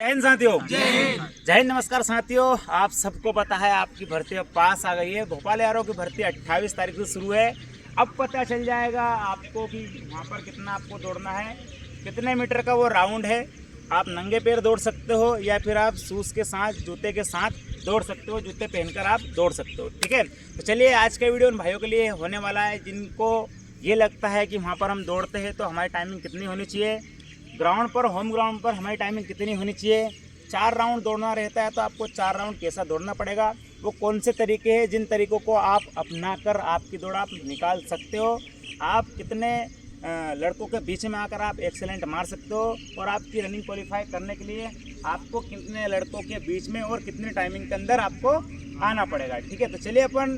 जय हिंद साथियों। जय हिंद। नमस्कार साथियों, आप सबको पता है आपकी भर्ती अब पास आ गई है। भोपाल आरओ की भर्ती 28 तारीख से शुरू है। अब पता चल जाएगा आपको कि वहाँ पर कितना आपको दौड़ना है, कितने मीटर का वो राउंड है। आप नंगे पैर दौड़ सकते हो या फिर आप शूज़ के साथ, जूते के साथ दौड़ सकते हो। जूते पहनकर आप दौड़ सकते हो, ठीक है। तो चलिए, आज का वीडियो उन भाइयों के लिए होने वाला है जिनको ये लगता है कि वहाँ पर हम दौड़ते हैं तो हमारी टाइमिंग कितनी होनी चाहिए, ग्राउंड पर, होम ग्राउंड पर हमारी टाइमिंग कितनी होनी चाहिए। 4 राउंड दौड़ना रहता है तो आपको 4 राउंड कैसा दौड़ना पड़ेगा, वो कौन से तरीके हैं जिन तरीकों को आप अपना कर आपकी दौड़ आप निकाल सकते हो। आप कितने लड़कों के बीच में आकर आप एक्सेलेंट मार सकते हो और आपकी रनिंग क्वालिफाई करने के लिए आपको कितने लड़कों के बीच में और कितनी टाइमिंग के अंदर आपको आना पड़ेगा, ठीक है। तो चलिए अपन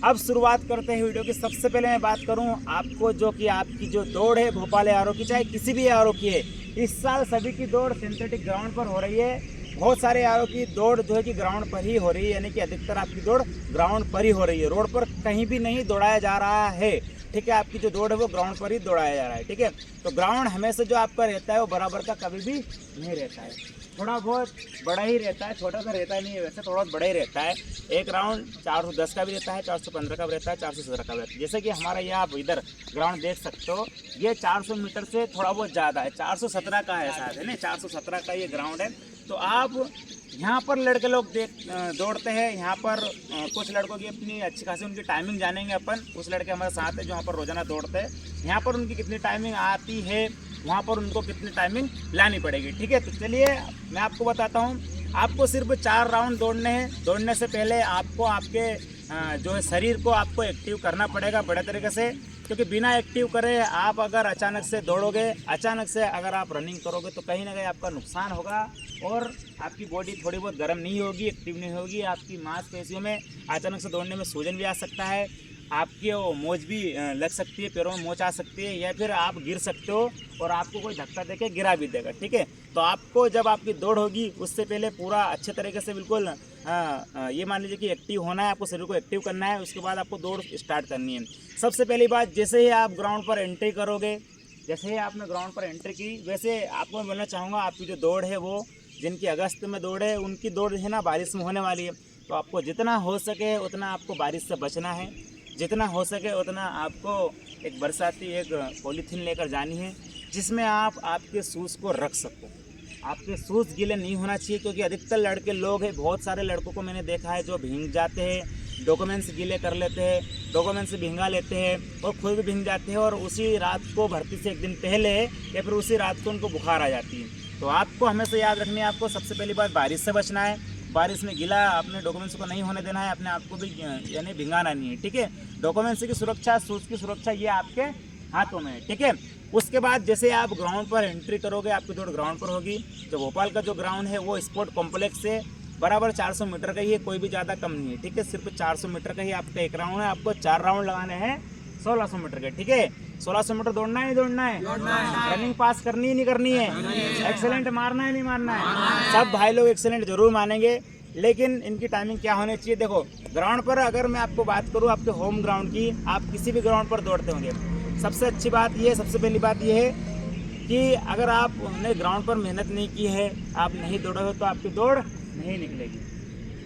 अब शुरुआत करते हैं वीडियो की। सबसे पहले मैं बात करूं आपको जो कि आपकी जो दौड़ है भोपाल आरओ की, चाहे किसी भी आरओ की है, इस साल सभी की दौड़ सिंथेटिक ग्राउंड पर हो रही है। बहुत सारे आरओ की दौड़ जो है कि ग्राउंड पर ही हो रही है, यानी कि अधिकतर आपकी दौड़ ग्राउंड पर ही हो रही है। रोड पर कहीं भी नहीं दौड़ाया जा रहा है, ठीक है। आपकी जो दौड़ है वो ग्राउंड पर ही दौड़ाया जा रहा है, ठीक है। तो ग्राउंड हमेशा जो आपका रहता है वो बराबर का कभी भी नहीं रहता है, थोड़ा बहुत बड़ा ही रहता है, छोटा सा रहता नहीं है, वैसे थोड़ा बड़ा ही रहता है। एक राउंड 410 का भी रहता है, 415 का भी रहता है, 417 का भी रहता है। जैसे कि हमारा ये आप इधर ग्राउंड देख सकते हो, ये 400 मीटर से थोड़ा बहुत ज़्यादा है, 417 का है शायद, है ना, 417 का ये ग्राउंड है। तो आप यहाँ पर लड़के लोग दौड़ते हैं। यहाँ पर कुछ लड़कों की अपनी अच्छी खासी उनकी टाइमिंग जानेंगे अपन। कुछ लड़के हमारे साथ हैं जो यहाँ पर रोजाना दौड़ते हैं। यहाँ पर उनकी कितनी टाइमिंग आती है, वहाँ पर उनको कितनी टाइमिंग लानी पड़ेगी, ठीक है। तो चलिए मैं आपको बताता हूँ। आपको सिर्फ 4 राउंड दौड़ने हैं। दौड़ने से पहले आपको आपके जो है शरीर को आपको एक्टिव करना पड़ेगा बड़े तरीके से, क्योंकि बिना एक्टिव करे आप अगर अचानक से दौड़ोगे, अचानक से अगर आप रनिंग करोगे तो कहीं ना कहीं आपका नुकसान होगा और आपकी बॉडी थोड़ी बहुत गर्म नहीं होगी, एक्टिव नहीं होगी। आपकी मांसपेशियों में अचानक से दौड़ने में सूजन भी आ सकता है, आपकी वो मोच भी लग सकती है, पैरों में मोच आ सकती है, या फिर आप गिर सकते हो और आपको कोई धक्का देके गिरा भी देगा, ठीक है। तो आपको जब आपकी दौड़ होगी उससे पहले पूरा अच्छे तरीके से बिल्कुल ये मान लीजिए कि एक्टिव होना है, आपको शरीर को एक्टिव करना है। उसके बाद आपको दौड़ स्टार्ट करनी है। सबसे पहली बात, जैसे ही आप ग्राउंड पर एंट्री करोगे, जैसे ही आपने ग्राउंड पर एंट्री की, वैसे आपको मैं बोलना चाहूँगा आपकी जो दौड़ है वो जिनकी अगस्त में दौड़ है उनकी दौड़ है ना बारिश में होने वाली है। तो आपको जितना हो सके उतना आपको बारिश से बचना है, जितना हो सके उतना आपको एक बरसाती एक पॉलीथीन लेकर जानी है जिसमें आप आपके शूज़ को रख सको। आपके शूज़ गीले नहीं होना चाहिए, क्योंकि अधिकतर लड़के लोग हैं, बहुत सारे लड़कों को मैंने देखा है जो भीग जाते हैं, डॉक्यूमेंट्स गीले कर लेते हैं, डॉक्यूमेंट्स भिंगा लेते हैं और खुद भी भीग जाते हैं और उसी रात को भर्ती से एक दिन पहले या फिर उसी रात को उनको बुखार आ जाती है। तो आपको हमेशा याद रखनी है, आपको सबसे पहली बात बारिश से बचना है। बारिश में गीला अपने डॉक्यूमेंट्स को नहीं होने देना है, अपने आप को भी यानी भिंगाना नहीं है, ठीक है। डॉक्यूमेंट्स की सुरक्षा, शूज़ की सुरक्षा ये आपके हाथों में है, ठीक है। उसके बाद जैसे आप ग्राउंड पर एंट्री करोगे, आपकी दौड़ ग्राउंड पर होगी। जो भोपाल का जो ग्राउंड है वो स्पोर्ट कॉम्प्लेक्स से बराबर 400 मीटर का ही है, कोई भी ज़्यादा कम नहीं है, ठीक है। सिर्फ 400 मीटर का ही आपका एक राउंड है। आपको 4 राउंड लगाने हैं 1600 मीटर के, ठीक है। 1600 मीटर दौड़ना है, नहीं दौड़ना है, रनिंग पास करनी है नहीं करनी है, एक्सेलेंट मारना है नहीं मारना है। सब भाई लोग एक्सेलेंट जरूर मानेंगे, लेकिन इनकी टाइमिंग क्या होनी चाहिए। देखो, ग्राउंड पर अगर मैं आपको बात करूँ आपके होम ग्राउंड की, आप किसी भी ग्राउंड पर दौड़ते होंगे, सबसे अच्छी बात ये, सबसे पहली बात ये है कि अगर आपने ग्राउंड पर मेहनत नहीं की है, आप नहीं दौड़े हो तो आपकी दौड़ नहीं निकलेगी।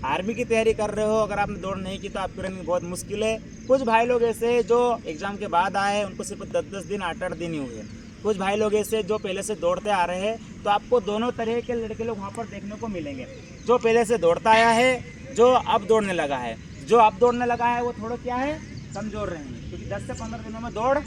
आर्मी की तैयारी कर रहे हो, अगर आपने दौड़ नहीं की तो आपकी रनिंग बहुत मुश्किल है। कुछ भाई लोग ऐसे जो एग्ज़ाम के बाद आए हैं, उनको सिर्फ 10-10 दिन 8-8 दिन ही हुए। कुछ भाई लोग ऐसे जो पहले से दौड़ते आ रहे हैं। तो आपको दोनों तरह के लड़के लोग वहाँ पर देखने को मिलेंगे, जो पहले से दौड़ता आया है, जो अब दौड़ने लगा है। जो अब दौड़ने लगा है वो थोड़ा क्या है, कमज़ोर रहेंगे, क्योंकि 10 से 15 दिनों में दौड़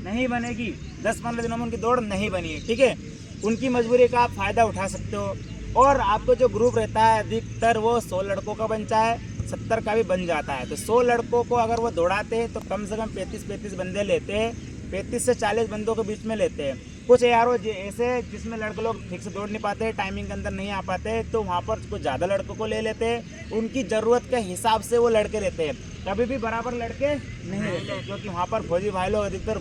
नहीं बनेगी, 10-15 दिनों में उनकी दौड़ नहीं बनी है, ठीक है। उनकी मजबूरी का आप फ़ायदा उठा सकते हो। और आपको जो ग्रुप रहता है अधिकतर वो 100 लड़कों का बनता है, 70 का भी बन जाता है। तो 100 लड़कों को अगर वो दौड़ाते हैं तो कम से कम 35-35 बंदे लेते हैं, 35 से 40 बंदों के बीच में लेते हैं। कुछ ARO ऐसे जिसमें लड़के लोग ठीक से दौड़ नहीं पाते, टाइमिंग के अंदर नहीं आ पाते, तो वहाँ पर कुछ ज़्यादा लड़कों को ले लेते हैं। उनकी ज़रूरत के हिसाब से वो लड़के रहते हैं, कभी भी बराबर लड़के नहीं रहते, क्योंकि वहाँ पर फौजी भाई लोग अधिकतर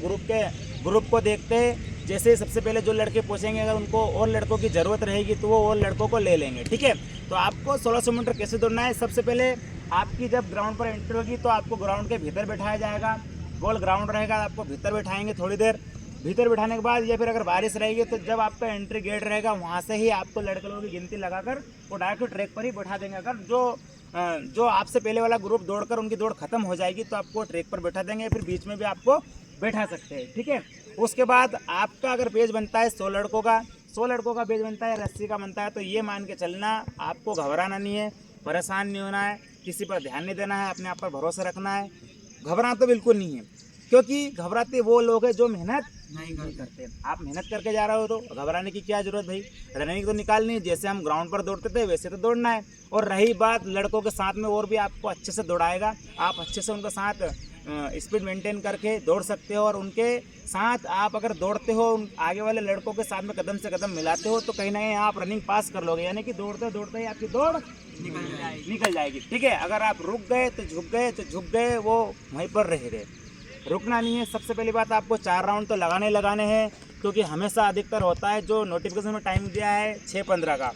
ग्रुप को देखते हैं। जैसे सबसे पहले जो लड़के पूछेंगे, अगर उनको और लड़कों की ज़रूरत रहेगी तो वो और लड़कों को ले लेंगे, ठीक है। तो आपको 1600 मीटर कैसे दौड़ना है, सबसे पहले आपकी जब ग्राउंड पर एंट्री होगी तो आपको ग्राउंड के भीतर बैठाया जाएगा। गोल ग्राउंड रहेगा, आपको भीतर बैठाएंगे थोड़ी देर। भीतर बिठाने के बाद या फिर अगर बारिश रहेगी तो जब आपका एंट्री गेट रहेगा वहाँ से ही आपको लड़के लोगों की गिनती लगाकर वो डायरेक्ट ट्रैक पर ही बैठा देंगे। अगर जो आपसे पहले वाला ग्रुप दौड़कर उनकी दौड़ खत्म हो जाएगी तो आपको ट्रैक पर बैठा देंगे, फिर बीच में भी आपको बैठा सकते हैं, ठीक है। उसके बाद आपका अगर पेज बनता है 100 लड़कों का, 100 लड़कों का पेज बनता है, रस्सी का बनता है, तो ये मान के चलना आपको घबराना नहीं है, परेशान नहीं होना है, किसी पर ध्यान नहीं देना है, अपने आप पर भरोसा रखना है। घबराना तो बिल्कुल नहीं है, क्योंकि घबराते वो लोग हैं जो मेहनत नहीं करते। आप मेहनत करके जा रहे हो तो घबराने की क्या जरूरत भाई, रनिंग तो निकालनी है, जैसे हम ग्राउंड पर दौड़ते थे वैसे तो दौड़ना है। और रही बात लड़कों के साथ में, और भी आपको अच्छे से दौड़ाएगा, आप अच्छे से उनके साथ स्पीड मेंटेन करके दौड़ सकते हो। और उनके साथ आप अगर दौड़ते हो, आगे वाले लड़कों के साथ में कदम से कदम मिलाते हो, तो कहीं ना कहीं आप रनिंग पास कर लोगे, यानी कि दौड़ते दौड़ते ही आपकी दौड़ निकल जाएगी, ठीक है। अगर आप रुक गए तो झुक गए, वो वहीं पर रह गए। रुकना नहीं है। सबसे पहली बात, आपको 4 राउंड तो लगाने हैं, क्योंकि हमेशा अधिकतर होता है जो नोटिफिकेशन में टाइम दिया है 6:15 का,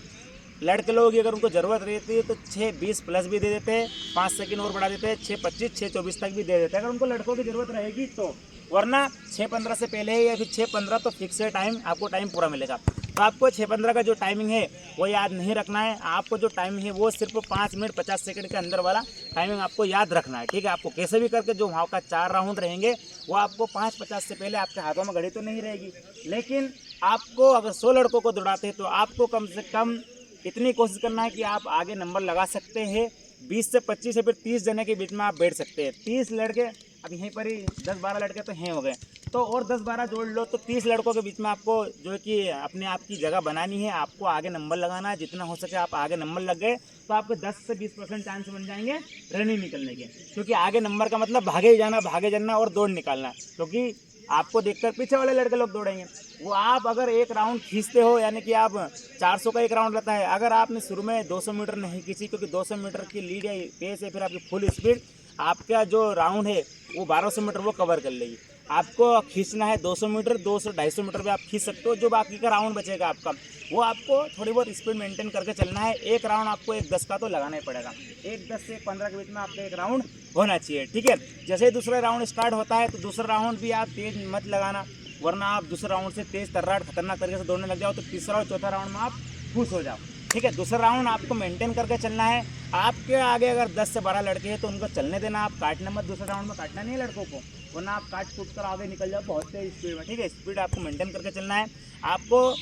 लड़के लोग अगर उनको ज़रूरत रहती है तो 6:20 प्लस भी दे देते हैं, 5 सेकंड और बढ़ा देते हैं, 6:25 6:24 तक भी दे देते हैं अगर उनको लड़कों की ज़रूरत रहेगी तो। वरना 6:15 से पहले या फिर 6:15 तो फिक्स है टाइम, आपको टाइम पूरा मिलेगा। तो आपको 6:15 का जो टाइमिंग है वो याद नहीं रखना है, आपको जो टाइमिंग है वो सिर्फ 5 मिनट 50 सेकंड के अंदर वाला टाइमिंग आपको याद रखना है, ठीक है। आपको कैसे भी करके जो वहाँ का 4 राउंड रहेंगे वो आपको 5:50 से पहले, आपके हाथों में घड़ी तो नहीं रहेगी, लेकिन आपको अगर 100 लड़कों को दौड़ाते हैं तो आपको कम से कम इतनी कोशिश करना है कि आप आगे नंबर लगा सकते हैं। 20 से 25 या फिर 30 जने के बीच में आप बैठ सकते हैं। 30 लड़के, अब यहीं पर ही 10-12 लड़के तो हैं हो गए, तो और 10-12 जोड़ लो तो 30 लड़कों के बीच में आपको जो है कि अपने आप की जगह बनानी है, आपको आगे नंबर लगाना है। जितना हो सके आप आगे नंबर लग गए तो आपके 10 से 20% चांस बन जाएंगे रनिंग निकलने के, क्योंकि आगे नंबर का मतलब भागे जाना और दौड़ निकालना, क्योंकि आपको देखकर पीछे वाले लड़के लोग दौड़ेंगे। वो आप अगर एक राउंड खींचते हो, यानी कि आप 400 का एक राउंड रहता है, अगर आपने शुरू में 200 मीटर नहीं खींची, क्योंकि 200 मीटर की लीड या पेस है, फिर आपकी फुल स्पीड, आपका जो राउंड है वो 1200 मीटर वो कवर कर लेगी। आपको खींचना है 200 मीटर, 200-250 मीटर पे आप खींच सकते हो। जो बाकी का राउंड बचेगा आपका, वो आपको थोड़ी बहुत स्पीड मेंटेन करके चलना है। एक राउंड आपको 1:10 का तो लगाना ही पड़ेगा, 1:10 से 1:15 के बीच में आपका एक राउंड होना चाहिए, ठीक है। जैसे ही दूसरा राउंड स्टार्ट होता है तो दूसरा राउंड भी आप तेज मत लगाना, वरना आप दूसरे राउंड से तेज तर्राट खतरनाक तरीके से दौड़ने लग जाओ तो तीसरा और चौथा राउंड में आप खुश हो जाओ, ठीक है। दूसरा राउंड आपको मेंटेन करके चलना है। आपके आगे अगर 10 से 12 लड़के हैं तो उनको चलने देना, आप काटना मत, दूसरे राउंड में काटना नहीं है लड़कों को, वरना आप काट कूट कर आगे निकल जाओ बहुत तेज स्पीड में, ठीक है। स्पीड आपको मेंटेन करके चलना है। आपको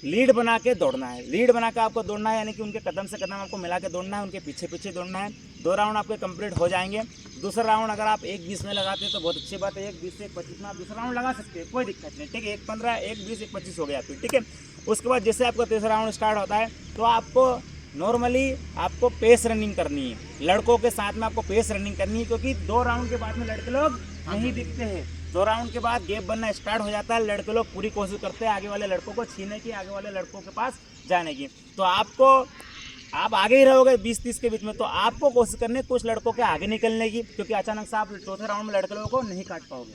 लीड बना के दौड़ना है, लीड बना के आपको दौड़ना है, यानी कि उनके कदम से कदम आपको मिला के दौड़ना है, उनके पीछे पीछे दौड़ना है। 2 राउंड आपके कंप्लीट हो जाएंगे। दूसरा राउंड अगर आप 1:20 में लगाते हैं तो बहुत अच्छी बात है, 1:20 से 1:25 में आप दूसरा राउंड लगा सकते हैं, कोई दिक्कत नहीं, ठीक है। 1:15 1:20 1:25 हो गया फिर, ठीक है। उसके बाद जैसे आपका तीसरा राउंड स्टार्ट होता है तो आपको नॉर्मली आपको पेस रनिंग करनी है, लड़कों के साथ में आपको पेस रनिंग करनी है, क्योंकि 2 राउंड के बाद में लड़के लोग नहीं दिखते हैं। 2 राउंड के बाद गैप बनना स्टार्ट हो जाता है, लड़के लोग पूरी कोशिश करते हैं आगे वाले लड़कों को छीनने की, आगे वाले लड़कों के पास जाने की। तो आप आगे ही रहोगे 20-30 के बीच में, तो आपको कोशिश करनी है कुछ लड़कों के आगे निकलने की, क्योंकि अचानक से आप चौथे राउंड में लड़के लोगों को नहीं काट पाओगे।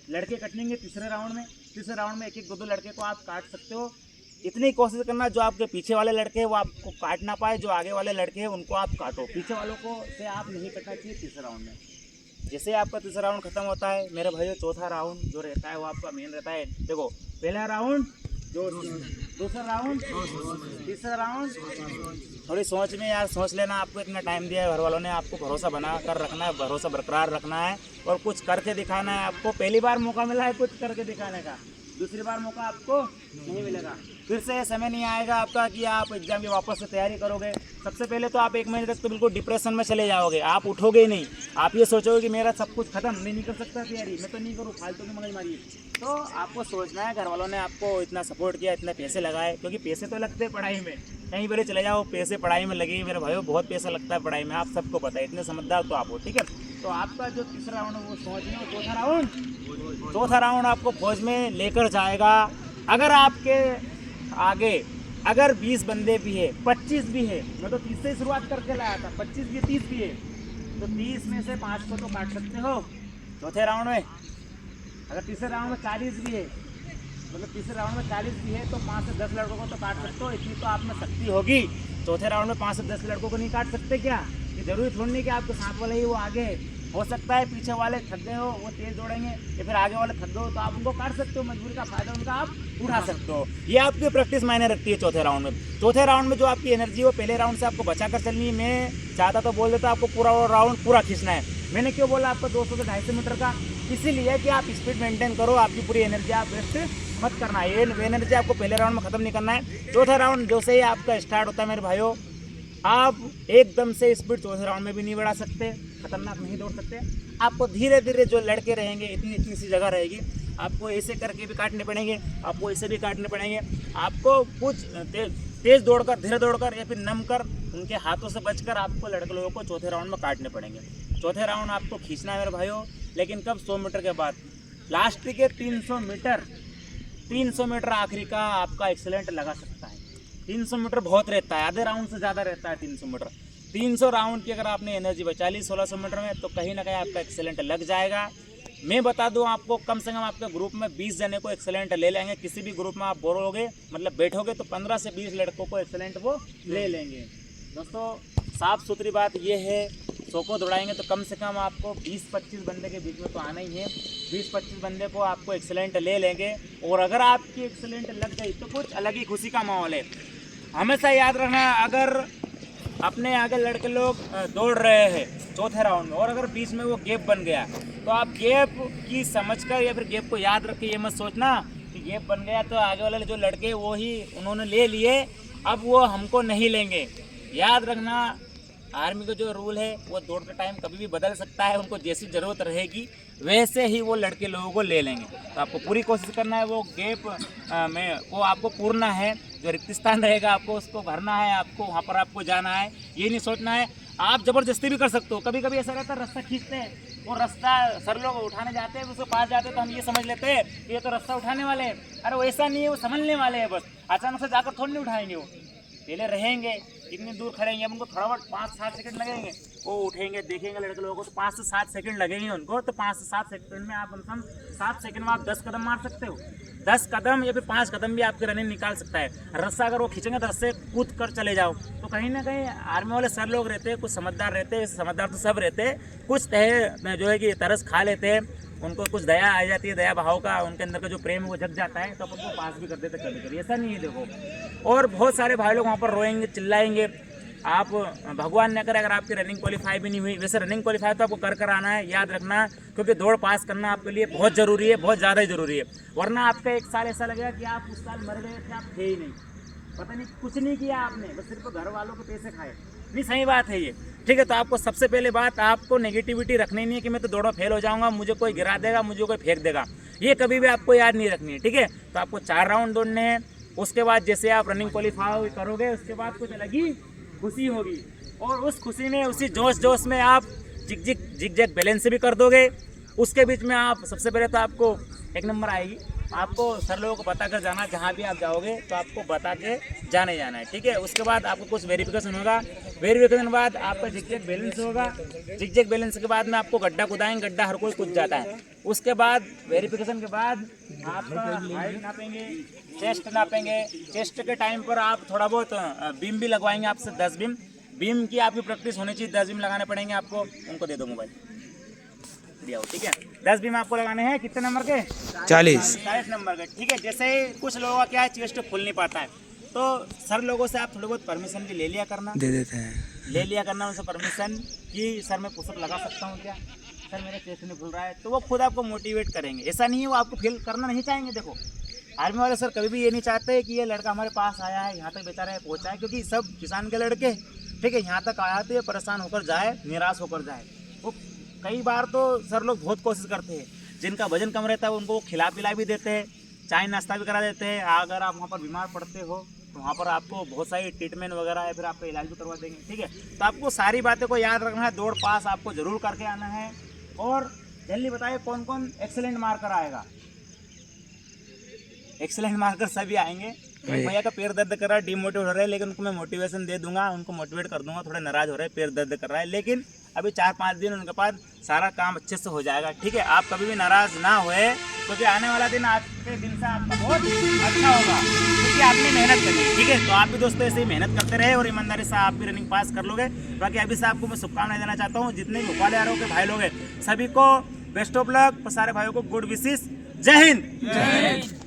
लड़के कटेंगे तीसरे राउंड में, तीसरे राउंड में 1-1 2-2 लड़के को आप काट सकते हो। इतनी कोशिश करना जो आपके पीछे वाले लड़के हैं वो आपको काट ना पाए, जो आगे वाले लड़के हैं उनको आप काटो, पीछे वालों को से आप नहीं कटना चाहिए तीसरे राउंड में। जैसे आपका तीसरा राउंड खत्म होता है मेरे भाइयों, चौथा राउंड जो रहता है वो आपका मेन रहता है। देखो, पहला राउंड जो, दूसरा राउंड, तीसरा राउंड। थोड़ी सोच में यार सोच लेना, आपको इतना टाइम दिया है घर वालों ने, आपको भरोसा बना कर रखना है, भरोसा बरकरार रखना है और कुछ करके दिखाना है। आपको पहली बार मौका मिला है कुछ करके दिखाने का, दूसरी बार मौका आपको नहीं मिलेगा। फिर से समय नहीं आएगा आपका कि आप एग्जाम की वापस से तैयारी करोगे। सबसे पहले तो आप 1 महीने तक तो बिल्कुल डिप्रेशन में चले जाओगे, आप उठोगे ही नहीं, आप ये सोचोगे कि मेरा सब कुछ खत्म, मैं नहीं कर सकता तैयारी, मैं तो नहीं करूँ, फालतू की मगजमारी। तो आपको सोचना है, घर वालों ने आपको इतना सपोर्ट किया, इतने पैसे लगाए, क्योंकि पैसे तो लगते हैं पढ़ाई में, कहीं पर चले जाओ पैसे पढ़ाई में लगेंगे मेरे भाइयों, बहुत पैसा लगता है पढ़ाई में, आप सबको पता है, इतने समझदार तो आप हो, ठीक है। तो आपका जो तीसरा राउंड है वो समझ लो, चौथा राउंड आपको फौज में लेकर जाएगा। अगर आपके आगे अगर 20 बंदे भी है, 25 भी है, मैं तो 30 से शुरुआत करके लाया था, 25 भी 30 भी है, तो 30 में से 5 को तो काट सकते हो चौथे राउंड में। अगर तीसरे राउंड में 40 भी है, मतलब तीसरे राउंड में 40 भी है तो 5 से 10 लड़कों को तो काट सकते हो, इतनी तो आप में शक्ति होगी। चौथे राउंड में 5 से 10 लड़कों को नहीं काट सकते क्या? ये जरूरी थोड़ी नहीं कि आपके साथ वाले ही वो आगे है, हो सकता है पीछे वाले थक गए हो, वो तेज दौड़ेंगे, या फिर आगे वाले थक गए हो तो आप उनको काट सकते हो, मजबूरी का फायदा उनका आप उठा सकते हो। ये आपकी प्रैक्टिस मायने रखती है चौथे राउंड में। चौथे राउंड में जो आपकी एनर्जी वो पहले राउंड से आपको बचा कर चलनी है। मैं चाहता तो बोल देता आपको पूरा वो राउंड पूरा खींचना है। मैंने क्यों बोला आपको 200 से 250 मीटर का, इसीलिए कि आप स्पीड मेंटेन करो, आपकी पूरी एनर्जी आप वेस्ट मत करना है। ये एनर्जी आपको पहले राउंड में ख़त्म नहीं करना है। चौथा राउंड जो से ही आपका स्टार्ट होता है मेरे भाइयों, आप एकदम से स्पीड चौथे राउंड में भी नहीं बढ़ा सकते, खतरनाक नहीं दौड़ सकते। आपको धीरे धीरे जो लड़के रहेंगे, इतनी इतनी सी जगह रहेगी, आपको ऐसे करके भी काटने पड़ेंगे, आपको ऐसे भी काटने पड़ेंगे। आपको कुछ तेज दौड़कर, धीरे दौड़कर या फिर नम कर, उनके हाथों से बचकर आपको लड़के लोगों को चौथे राउंड में काटने पड़ेंगे। चौथे राउंड आपको खींचना है मेरे भाइयों, लेकिन कब? 100 मीटर के बाद। लास्ट के 300 मीटर आखिरी का आपका एक्सीलेंट लगा सकता है। 300 मीटर बहुत रहता है, आधे राउंड से ज़्यादा रहता है 300 मीटर। 300 राउंड की अगर आपने एनर्जी बचा ली 1600 मीटर में, तो कहीं ना कहीं आपका एक्सीलेंट लग जाएगा। मैं बता दूं आपको, कम से कम आपके ग्रुप में 20 जने को एक्सीलेंट ले लेंगे। किसी भी ग्रुप में आप बोलोगे, मतलब बैठोगे, तो 15 से 20 लड़कों को एक्सीलेंट वो ले लेंगे। दोस्तों साफ़ सुथरी बात ये है, 100 को दौड़ाएंगे तो कम से कम आपको 20-25 बंदे के बीच में तो आना ही है। 20-25 बंदे को आपको एक्सीलेंट ले लेंगे, और अगर आपकी एक्सीलेंट लग गई तो कुछ अलग ही खुशी का माहौल है। हमेशा याद रखना, अगर अपने आगे लड़के लोग दौड़ रहे हैं चौथे राउंड में, और अगर बीच में वो गैप बन गया, तो आप गैप की समझकर या फिर गैप को याद रख के ये मत सोचना कि गैप बन गया तो आगे वाले जो लड़के वो ही उन्होंने ले लिए, अब वो हमको नहीं लेंगे। याद रखना, आर्मी का जो रूल है वो दौड़ते टाइम कभी भी बदल सकता है। उनको जैसी ज़रूरत रहेगी वैसे ही वो लड़के लोगों को ले लेंगे। तो आपको पूरी कोशिश करना है, वो गैप में वो आपको पूरना है। जो रिक्त स्थान रहेगा आपको उसको भरना है, आपको वहाँ पर आपको जाना है। ये नहीं सोचना है आप ज़बरदस्ती भी कर सकते हो। कभी कभी ऐसा रहता है, रास्ता खींचते हैं, वो रास्ता सर लोग उठाने जाते हैं, उसके पास जाते हैं तो हम ये समझ लेते हैं कि ये तो रास्ता उठाने वाले हैं। अरे वो ऐसा नहीं है, वो समझने वाले हैं। बस अचानक से जाकर थोड़ी नहीं उठाएंगे, वो पहले रहेंगे, इतनी दूर खड़ेंगे, अब उनको थोड़ा बहुत 5-7 सेकंड लगेंगे, वो उठेंगे, देखेंगे लड़के लोगों को, तो 5 से 7 सेकंड लगेंगे उनको। तो 5 से 7 सेकंड में आप कम से कम 7 सेकंड में आप 10 कदम मार सकते हो। 10 कदम या फिर 5 कदम भी आपकी रनिंग निकाल सकता है। रस्सा अगर वो खींचेंगे तो रस्से कूद कर चले जाओ। तो कहीं ना कहीं आर्मी वाले सर लोग रहते हैं, कुछ समझदार रहते हैं, समझदार तो सब रहते हैं, कुछ जो है कि तरस खा लेते हैं, उनको कुछ दया आ जाती है, दया भाव का उनके अंदर का जो प्रेम है वो जग जाता है, तो अपन को पास भी कर देते कभी कभी। ऐसा नहीं है देखो। और बहुत सारे भाई लोग वहाँ पर रोएंगे, चिल्लाएंगे। आप भगवान न करे अगर आपकी रनिंग क्वालिफाई भी नहीं हुई, वैसे रनिंग क्वालिफाई तो आपको कर आना है, याद रखना, क्योंकि दौड़ पास करना आपके लिए बहुत ज़रूरी है, बहुत ज़्यादा ही ज़रूरी है। वरना आपका 1 साल ऐसा लगेगा कि आप उस साल मर गए थे, आप थे ही नहीं, पता नहीं कुछ नहीं किया आपने, बस सिर्फ घर वालों के पैसे खाए। नहीं, सही बात है ये, ठीक है। तो आपको सबसे पहले बात, आपको नेगेटिविटी रखनी नहीं है कि मैं तो दौड़ो फेल हो जाऊंगा, मुझे कोई गिरा देगा, मुझे कोई फेंक देगा, ये कभी भी आपको याद नहीं रखनी है, ठीक है। तो आपको 4 राउंड दौड़ने हैं। उसके बाद जैसे आप रनिंग क्वालिफाई करोगे, उसके बाद कुछ अलग ही खुशी होगी, और उस खुशी में, उसी जोश में आप जिग जैग बैलेंस भी कर दोगे। उसके बीच में आप सबसे पहले तो आपको 1 नंबर आएगी, आपको सर लोगों को बता कर जाना, जहाँ भी आप जाओगे तो आपको बता के जाना है, ठीक है। उसके बाद आपको कुछ वेरिफिकेशन होगा, वेरिफिकेशन के बाद आपका जिग बैलेंस होगा, जिग बैलेंस के बाद में आपको गड्ढा कुदाएंगे, गड्ढा हर कोई कूद जाता है। उसके बाद वेरिफिकेशन के बाद आपका हाइट नापेंगे, चेस्ट नापेंगे। चेस्ट के टाइम पर आप थोड़ा बहुत बीम भी लगवाएंगे, आपसे 10 बीम की आपकी प्रैक्टिस होनी चाहिए। 10 बीम लगाने पड़ेंगे आपको। उनको दे दो मोबाइल, ठीक है। 10 बीम आपको लगाने हैं, कितने नंबर के? 40 नंबर के, ठीक है। जैसे ही कुछ लोगों का क्या है, चेस्ट खुल नहीं पाता है, तो सर लोगों से आप थोड़ी बहुत परमिशन भी ले लिया करना, दे देते हैं, ले लिया करना उनसे परमिशन कि सर मैं पुशअप लगा सकता हूँ क्या, सर मेरा चेस्ट नहीं खुल रहा है, तो वो खुद आपको मोटिवेट करेंगे। ऐसा नहीं है वो आपको फील करना नहीं चाहेंगे। देखो आर्मी वाले सर कभी भी ये नहीं चाहते कि ये लड़का हमारे पास आया है, यहाँ तक बेचारा पहुँचा है, क्योंकि सब किसान के लड़के, ठीक है, यहाँ तक आया तो ये परेशान होकर जाए, निराश होकर जाए। वो कई बार तो सर लोग बहुत कोशिश करते हैं, जिनका वजन कम रहता है उनको खिला पिला भी देते हैं, चाय नाश्ता भी करा देते हैं। अगर आप वहाँ पर बीमार पड़ते हो तो वहाँ पर आपको बहुत सारी ट्रीटमेंट वगैरह है, फिर आपका इलाज भी करवा देंगे, ठीक है। तो आपको सारी बातें को याद रखना है, दौड़ पास आपको ज़रूर करके आना है। और जल्दी बताइए कौन कौन एक्सीलेंट मार्कर आएगा? एक्सीलेंट मार्कर सभी आएंगे। भैया का पैर दर्द कर रहा है, डिमोटिवेट हो रहा है, लेकिन उनको मैं मोटिवेशन दे दूंगा, उनको मोटिवेट कर दूंगा। थोड़े नाराज हो रहे हैं, पैर दर्द कर रहा है, लेकिन अभी 4-5 दिन उनके पास सारा काम अच्छे से हो जाएगा, ठीक है। आप कभी भी नाराज ना होए, क्योंकि आने वाला दिन आज के दिन से आपका बहुत अच्छा होगा, क्योंकि कि आपने मेहनत करी, ठीक है। तो आप भी दोस्तों ऐसे ही मेहनत करते रहे और ईमानदारी से आप भी रनिंग पास कर लोगे। बाकी अभी से आपको मैं शुभकामनाएं देना चाहता हूँ। जितने भी भोपाल यारों के भाई लोग हैं सभी को बेस्ट ऑफ लक, सारे भाइयों को गुड विशेस। जय हिंद।